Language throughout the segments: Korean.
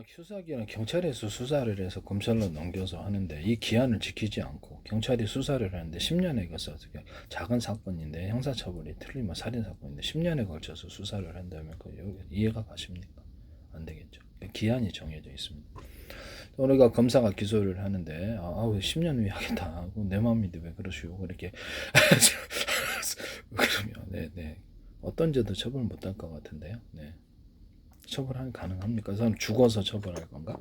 수사기는 경찰에서 수사를 해서 검찰로 넘겨서 하는데 이 기한을 지키지 않고 경찰이 수사를 하는데 10년에 걸쳐서 작은 사건인데 형사처벌이 틀리면 살인사건인데 10년에 걸쳐서 수사를 한다면 이해가 가십니까? 안 되겠죠. 기한이 정해져 있습니다. 우리가 검사가 기소를 하는데 10년 후에 하겠다 하고 내 마음인데 왜 그러시오 이렇게 그러면 네. 어떤 죄도 처벌 못할 것 같은데요. 네. 처벌하기 가능합니까? 저는 죽어서 처벌할 건가?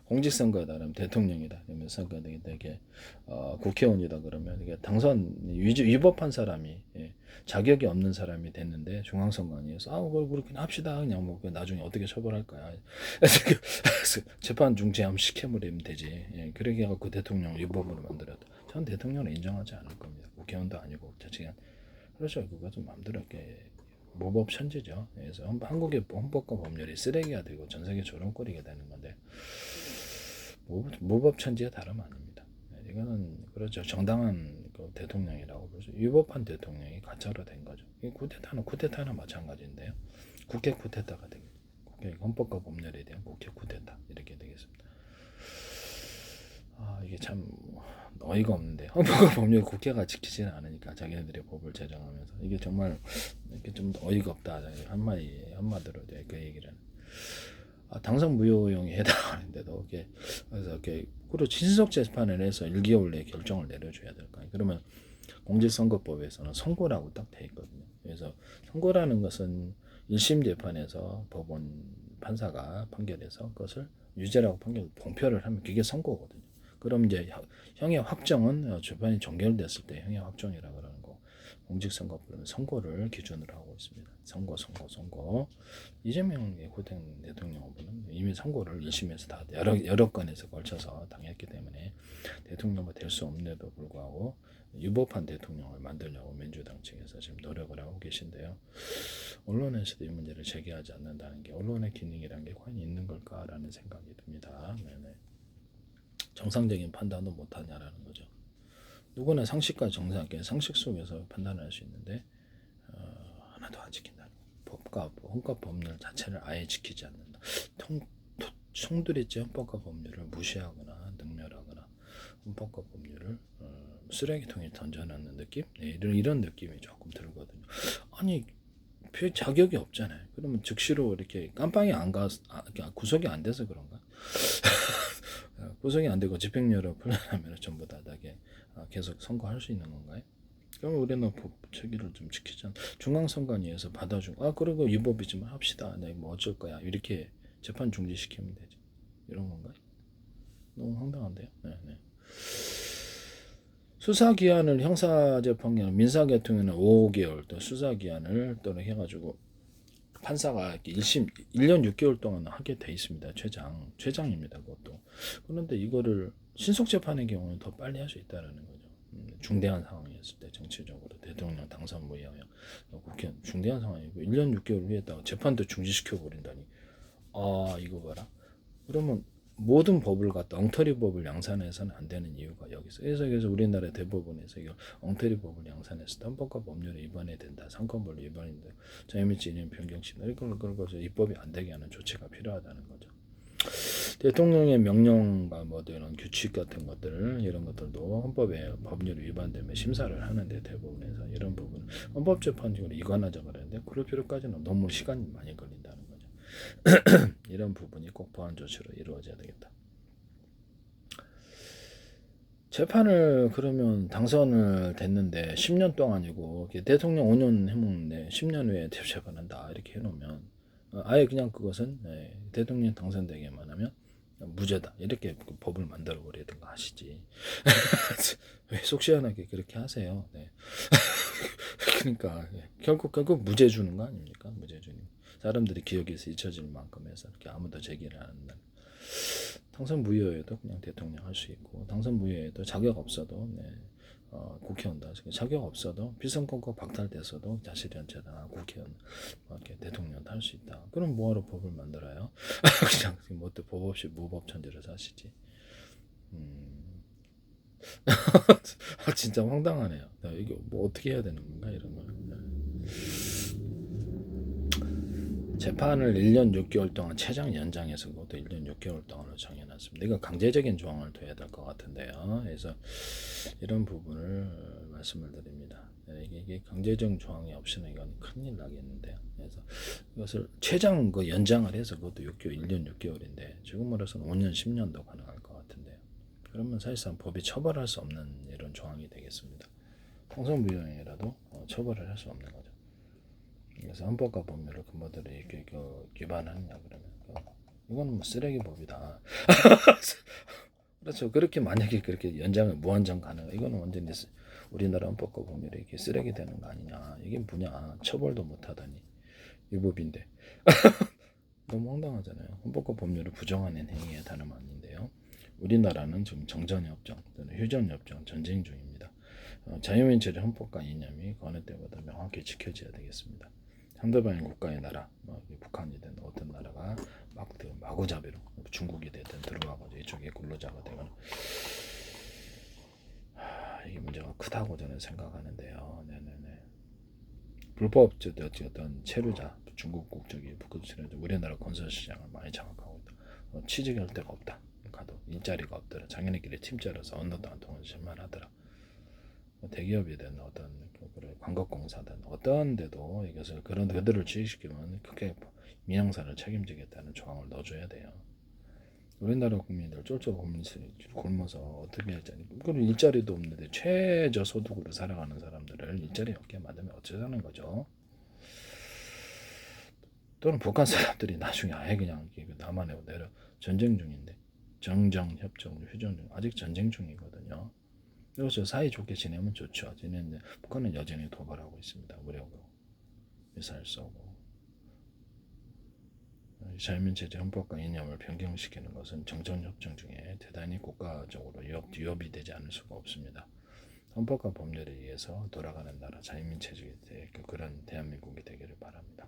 공직선거다 그러면 대통령이다 그러면 선거되게 되게 국회의원이다 그러면 이게 당선 위법한 사람이 자격이 없는 사람이 됐는데 중앙선관위에서 그렇게 합시다 그냥 뭐 나중에 어떻게 처벌할 거야 재판 중지하면 시켜버리면 되지 그렇게 해갖고 대통령 위법으로 만들어도 전 대통령을 인정하지 않을 겁니다. 국회의원도 아니고 자치간 그렇죠. 그거 좀 마음대로 이렇게 모법 천지죠. 그래서 한국의 헌법과 법률이 쓰레기가 되고 전 세계 조롱거리가 되는 건데 모법 천지의 다름 아닙니다. 이거는 그렇죠. 정당한 그 대통령이라고 그러죠. 위법한 대통령이 가짜로 된 거죠. 쿠데타는 마찬가지인데요. 국회 쿠데타가 되겠죠. 국회 헌법과 법률에 대한 국회 쿠데타 이렇게 되겠습니다. 이게 참 어이가 없는데 헌법과 법률 국회가 지키지는 않으니까 자기네들이 법을 제정하면서 이게 정말 이렇게 좀 어이가 없다 한마디로 그 얘기를 당선 무효용에 해당하는데도 이렇게 그래서 이렇게 그리고 친속 재판을 해서 1개월 내에 결정을 내려줘야 될까요? 그러면 공직선거법에서는 선고라고 딱 돼 있거든요. 그래서 선고라는 것은 1심 재판에서 법원 판사가 판결해서 그것을 유죄라고 공표를 하면 그게 선고거든요. 그럼 이제 형의 확정은 재판이 종결됐을 때 형의 확정이라 그러는 거. 공직선거법은 선고를 기준으로 하고 있습니다. 선고. 이재명 후보된 대통령 후보는 이미 선고를 1심에서 다 여러 건에서 걸쳐서 당했기 때문에 대통령 될 수 없는데도 불구하고 유법한 대통령을 만들려고 민주당 측에서 지금 노력을 하고 계신데요. 언론에서도 이 문제를 제기하지 않는다는 게 언론의 기능이라는 게 과연 있는 걸까라는 생각이 듭니다. 네네. 정상적인 판단도 못하냐라는 거죠. 누구나 상식과 정상, 상식 속에서 판단할 수 있는데 하나도 안 지킨다는 거. 헌법 법률 자체를 아예 지키지 않는다. 총들이지 헌법과 법률을 무시하거나 능멸하거나 헌법과 법률을 쓰레기통에 던져놓는 느낌? 네, 이런 느낌이 조금 들거든요. 아니 별 자격이 없잖아요. 그러면 즉시로 이렇게 깜빵이 안 가, 구속이 안 돼서 그런가? 구성이 안 되고 집행유예로 풀려나면 전부 다 계속 선고할 수 있는 건가요? 그럼 우리는 법체계를 좀 지키자. 중앙선관위에서 받아주고 그리고 위법이지만 합시다. 뭐 어쩔 거야. 이렇게 재판 중지시키면 되지. 이런 건가요? 너무 황당한데요. 네네. 수사기한을 형사재판기한 민사계통에는 5개월 또 수사기한을 또 해가지고 판사가 1년 6개월 동안 하게 돼 있습니다. 최장입니다. 그것도. 그런데 이거를 신속재판의 경우는 더 빨리 할 수 있다는 거죠. 중대한 상황이었을 때 정치적으로 대통령 당선 무효형 국회 중대한 상황이고 1년 6개월 후에다가 재판도 중지시켜 버린다니. 이거 봐라. 그러면 모든 법을 갖다 엉터리 법을 양산해서는 안 되는 이유가 여기서. 그래서 우리나라 대법원에서 이거 엉터리 법을 양산해서 헌법과 법률에 위반해야 된다. 상권법을 위반인데 자유민주주의 변경시다. 이걸 입법이 안 되게 하는 조치가 필요하다는 거죠. 대통령의 명령과 이런 규칙 같은 것들 이런 것들도 헌법에 법률이 위반되면 심사를 하는데 대법원에서 이런 부분 헌법재판적으로 이관하자 그러는데 그럴 필요까지는 너무 시간이 많이 걸린다는 거죠. 이런 부분이 꼭 보완 조치로 이루어져야 되겠다. 재판을 그러면 당선을 됐는데 10년 동안이고 대통령 5년 해먹는데 10년 후에 재판한다 이렇게 해놓으면 아예 그냥 그것은 대통령 당선되게만 하면 무죄다 이렇게 법을 만들어 버리든가 하시지. 왜 속 시원하게 그렇게 하세요. 네. 그러니까 결국 무죄 주는 거 아닙니까? 무죄 주는 사람들이 기억에서 잊혀질 만큼 해서 이렇게 아무도 제기를 안 한다. 당선 무효에도 그냥 대통령 할 수 있고 당선 무효에도 자격 없어도 국회의원 자격 없어도 비선거가 박탈돼서도 자치련체다 국회의원 이렇게 대통령 할 수 있다. 그럼 뭐하러 법을 만들어요? 그냥 법 없이 무법천지를 사시지. 진짜 황당하네요. 이게 뭐 어떻게 해야 되는 건가 이런 거. 재판을 1년 6개월 동안 최장 연장해서 그것도 1년 6개월 동안으로 정해놨습니다. 이거 강제적인 조항을 둬야 될 것 같은데요. 그래서 이런 부분을 말씀을 드립니다. 이게 강제적 조항이 없으면 이건 큰일 나겠는데요. 그래서 이것을 최장 그 연장을 해서 그것도 6개월, 1년 6개월인데 지금으로서는 5년, 10년도 가능할 것 같은데요. 그러면 사실상 법이 처벌할 수 없는 이런 조항이 되겠습니다. 공소무효행위라도 처벌을 할 수 없는 거죠. 그래서 헌법과 법률을 근본대로 이렇게 기반하느냐 그러면 이거는 뭐 쓰레기 법이다. 그렇죠. 그렇게 만약에 그렇게 연장을 무한정 가능, 이거는 완전히 우리나라 헌법과 법률이 이렇게 쓰레기 되는 거 아니냐. 이게 뭐냐. 처벌도 못하다니 위법인데. 너무 황당하잖아요. 헌법과 법률을 부정하는 행위에 다름 아닌데요. 우리나라는 지금 정전협정 또는 휴전협정 전쟁 중입니다. 자유민주주의 헌법과 이념이 그 어느 때보다 명확히 지켜져야 되겠습니다. 상대방의 국가의 나라, 북한이든 어떤 나라가 마구잡이로 중국이 되든 들어와가지고 이쪽에 근로자가 되거나 이게 문제가 크다고 저는 생각하는데요. 네네네. 불법 어떤 체류자, 중국 국적이 우리나라 건설시장을 많이 장악하고 있다. 취직할 데가 없다. 가도 일자리가 없더라. 자기네끼리 팀짜려서 언어도 안 통해서 실만하더라. 대기업이든 어떤 광각공사든 어떤 데도 이것을 그들을 취직시키면 크게 민영사를 책임지겠다는 조항을 넣어줘야 돼요. 우리나라 국민들 쫄쫄 굶어서 어떻게 할지 그럼 일자리도 없는데 최저 소득으로 살아가는 사람들을 일자리 없게 만들면 어쩌자는 거죠. 또는 북한 사람들이 나중에 아예 그냥 남한에 내려 전쟁 중인데 정정협정 휴전 중 아직 전쟁 중이거든요. 그래서 사이좋게 지내면 좋죠. 지내는데 북한은 여전히 도발하고 있습니다. 무력으로 미사일 쏘고 자유민주주의 헌법과 이념을 변경시키는 것은 정전협정 중에 대단히 국가적으로 위협이 되지 않을 수가 없습니다. 헌법과 법률에 의해서 돌아가는 나라 자유민주주의 그런 대한민국이 되기를 바랍니다.